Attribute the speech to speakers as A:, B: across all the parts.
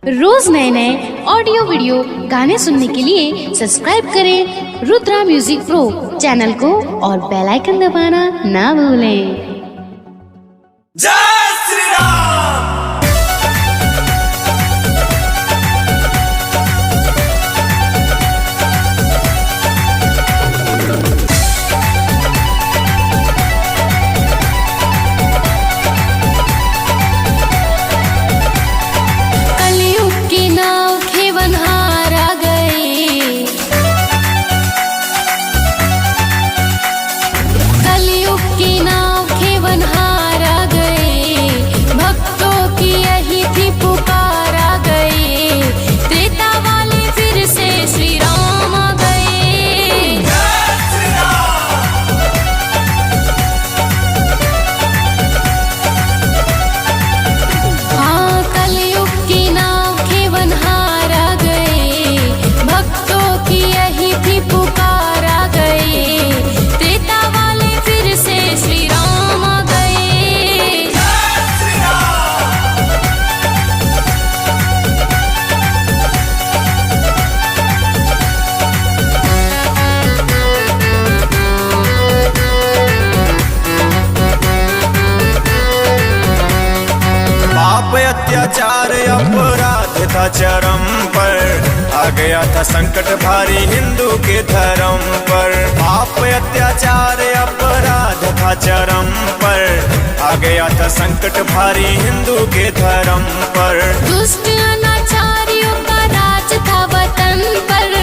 A: रोज नए नए audio video गाने सुनने के लिए सब्सक्राइब करें रुद्रा म्यूजिक प्रो चैनल को और बेल आइकन दबाना ना भूलें।
B: जय श्री राम।
A: कलयुग की नाव खेवनहार आ गए, कलयुग की नाव खेवनहार आ गए, भक्तों की यही थी पुकार आ गई, त्रेता वाले फिर से श्री राम आ गए।
B: जय श्री राम।
A: हाँ, कलयुग की नाव खेवनहार आ गए, भक्तों की यही थी पुकार आ गई, त्रेता वाले फिर से श्री राम आ गए।
B: जय श्री राम। पाप अत्याचार अपराध था चरम पर, आ गया था संकट भारी हिंदू के धर्म पर। पाप अत्याचार अपराध था चरम पर, आ गया था संकट भारी हिंदू के धर्म पर।
A: दुष्ट अनाचारियों का राज था वतन पर,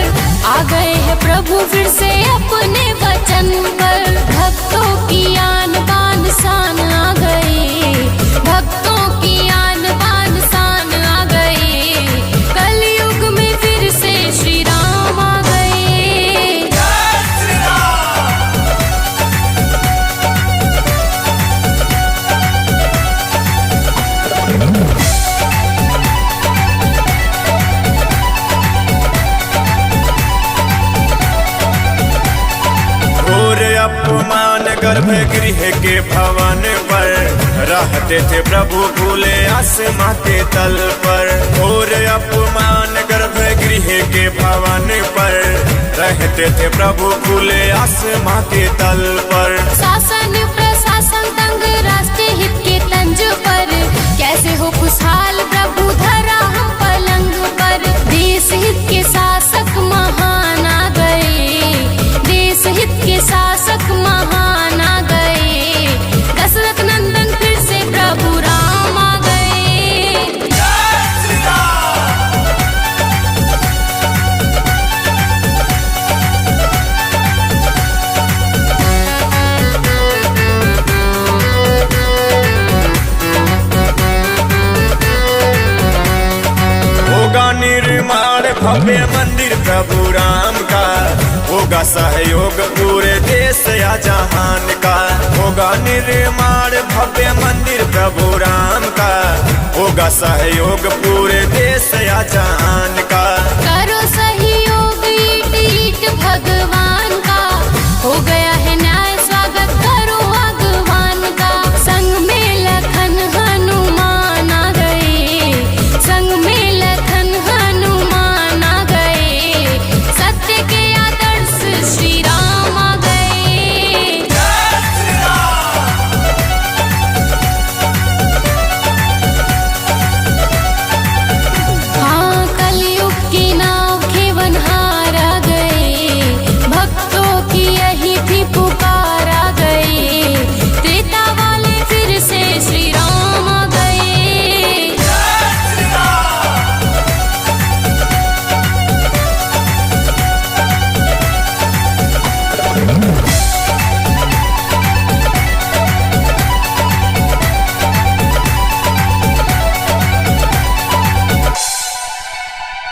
A: आ गए हैं प्रभु फिर से अपने वचन पर। भक्तों की आन बान शान आ गई, भक्तों की आन बान शान आ गई, कलयुग में फिर से श्री राम आ गए।
B: जय श्री राम। घोर अपमान गर्भगृह के भवन पर, रहते थे प्रभु भूले आसमां के तल पर। घोर अपमान गर्भगृह के भवन पर, रहते थे प्रभु भूले आसमां के तल पर।
A: शासन प्रशासन तंग राष्ट्रीय हित के तंज पर, कैसे हो खुशहाल प्रभु धरा हम पलंग पर। देश हित के शासक महान आ गए, देश हित के शासक महान आ गए, दशरथ नंदन फिर से प्रभु राम आ गए।
B: जय श्री राम। होगा निर्माण भव्य मंदिर प्रभु राम का, होगा सहयोग पूरे देश या जहान का। होगा निर्माण भव्य मंदिर प्रभु राम का, होगा सहयोग पूरे देश या जहान